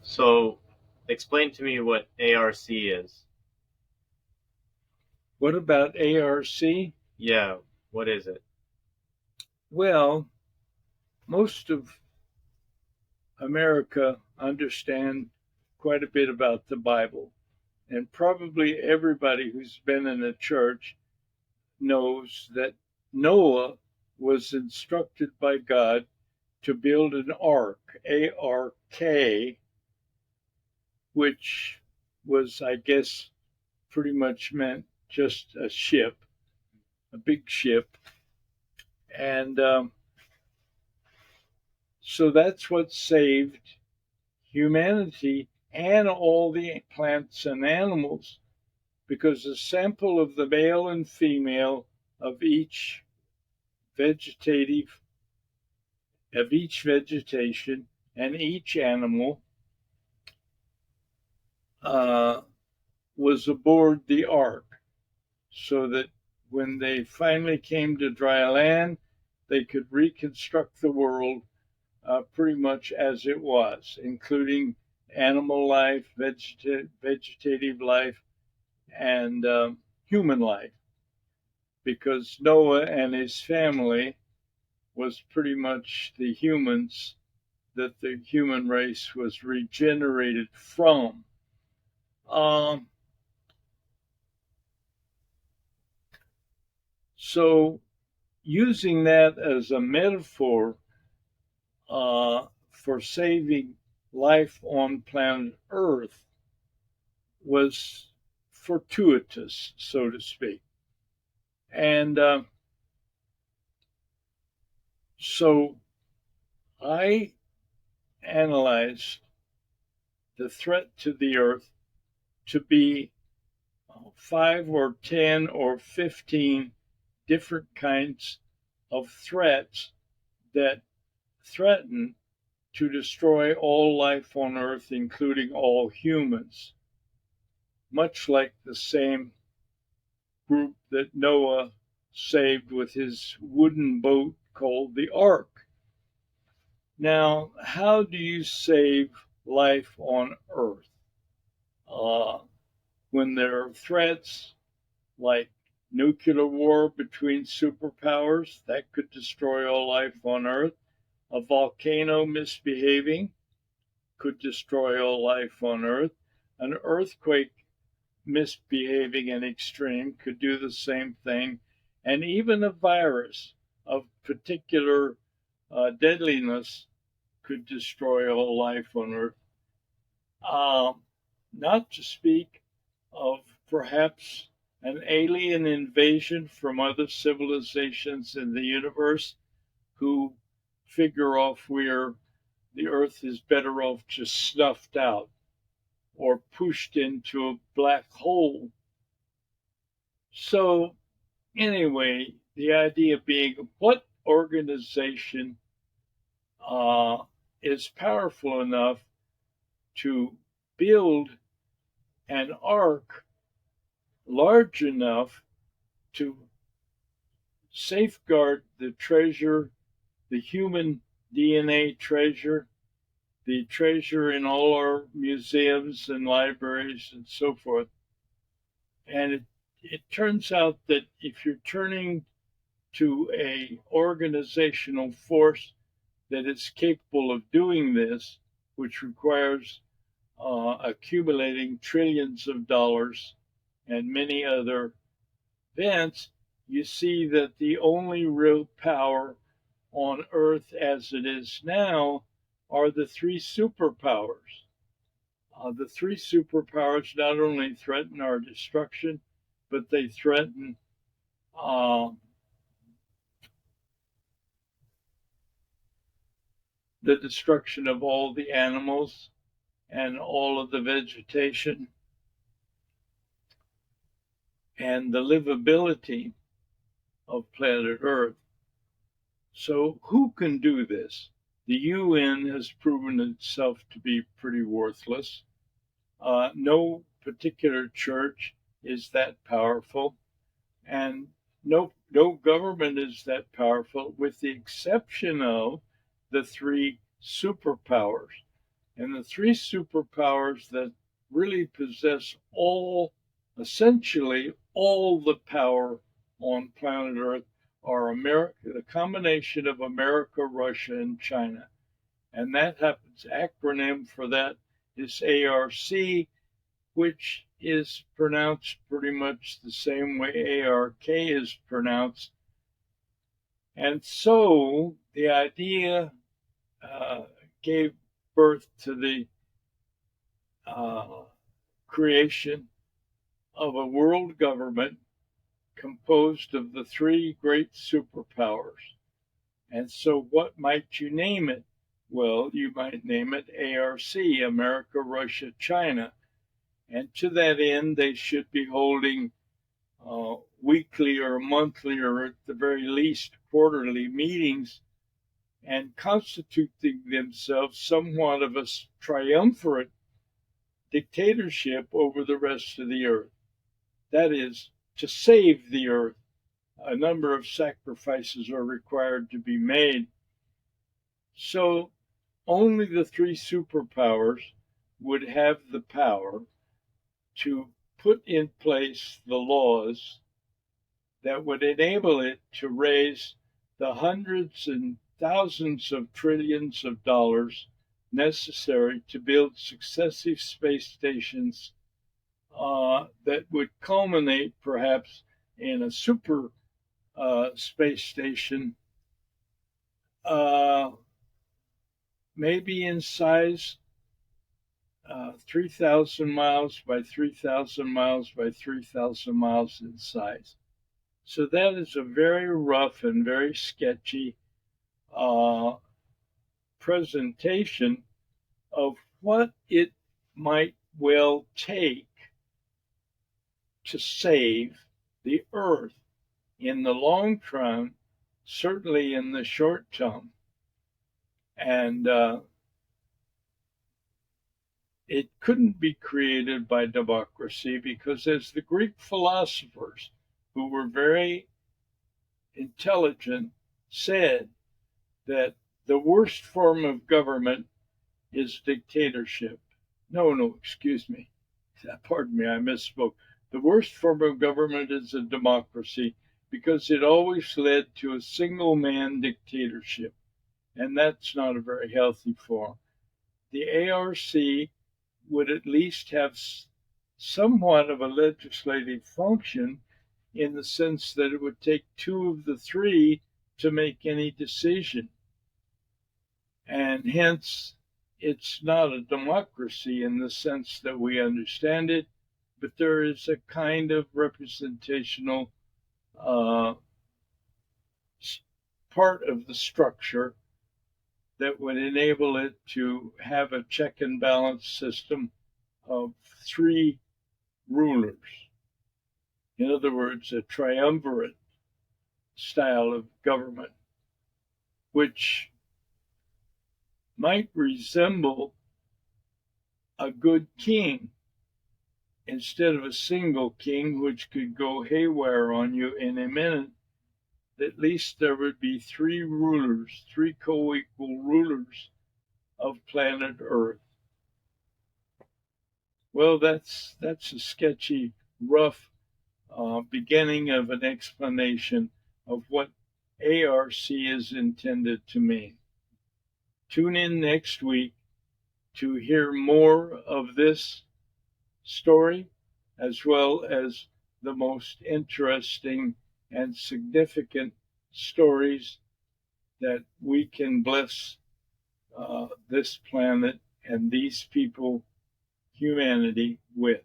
So, explain to me what ARC is. What about ARC? Yeah, what is it? Well, most of America understand quite a bit about the Bible, and probably everybody who's been in a church knows that Noah was instructed by God to build an ark, ARK, which was, I guess, pretty much meant just a ship, a big ship. And so that's what saved humanity and all the plants and animals, because a sample of the male and female of vegetative each vegetation and each animal uh, was aboard the ark, so that when they finally came to dry land, they could reconstruct the world pretty much as it was, including animal life, vegetative life, and human life, because Noah and his family was pretty much the humans that the human race was regenerated from. Um, so, using that as a metaphor for saving life on planet Earth was fortuitous, so to speak. And so I analyzed the threat to the Earth to be 5 or 10 or 15 different kinds of threats that threaten to destroy all life on Earth, including all humans, much like the same group that Noah saved with his wooden boat called the Ark. Now, how do you save life on Earth? Uh, when there are threats like nuclear war between superpowers that could destroy all life on Earth, a volcano misbehaving could destroy all life on Earth, an earthquake misbehaving in extreme could do the same thing, and even a virus of particular deadliness could destroy all life on Earth. Um, Not to speak of perhaps an alien invasion from other civilizations in the universe who figure off where the Earth is better off just snuffed out or pushed into a black hole. So, anyway, the idea being what organization uh, is powerful enough to build an ark large enough to safeguard the treasure, the human DNA treasure, the treasure in all our museums and libraries and so forth. And it turns out that if you're turning to a organizational force that is capable of doing this, which requires accumulating trillions of dollars and many other events, you see that the only real power on Earth as it is now are the three superpowers. The three superpowers not only threaten our destruction, but they threaten uh, the destruction of all the animals and all of the vegetation and the livability of planet Earth. So, who can do this? The UN has proven itself to be pretty worthless. No particular church is that powerful, and no government is that powerful, with the exception of the three superpowers. And the three superpowers that really possess essentially all the power on planet Earth are the combination of America, Russia, and China. And that happens, acronym for that is ARC, which is pronounced pretty much the same way ARK is pronounced. And so the idea gave birth to the creation of a world government composed of the three great superpowers. And so, what might you name it? Well, you might name it ARC, America, Russia, China. And to that end, they should be holding weekly or monthly, or at the very least quarterly meetings, and constituting themselves somewhat of a triumvirate dictatorship over the rest of the earth. That is, to save the earth, a number of sacrifices are required to be made. So only the three superpowers would have the power to put in place the laws that would enable it to raise the hundreds and thousands of trillions of dollars necessary to build successive space stations that would culminate perhaps in a super space station, maybe in size 3,000 miles by 3,000 miles by 3,000 miles in size. So that is a very rough and very sketchy presentation of what it might well take to save the Earth in the long term, certainly in the short term. And it couldn't be created by democracy because, as the Greek philosophers, who were very intelligent, said, that the worst form of government is dictatorship. No, excuse me. Pardon me, I misspoke. The worst form of government is a democracy because it always led to a single man dictatorship, and that's not a very healthy form. The ARC would at least have somewhat of a legislative function in the sense that it would take two of the three to make any decision. And hence, it's not a democracy in the sense that we understand it, but there is a kind of representational part of the structure that would enable it to have a check and balance system of three rulers. In other words, a triumvirate style of government, which might resemble a good king instead of a single king, which could go haywire on you in a minute. At least there would be three rulers, three co-equal rulers of planet Earth. Well, that's a sketchy, rough beginning of an explanation of what ARC is intended to mean. Tune in next week to hear more of this story, as well as the most interesting and significant stories that we can bless this planet and these people, humanity, with.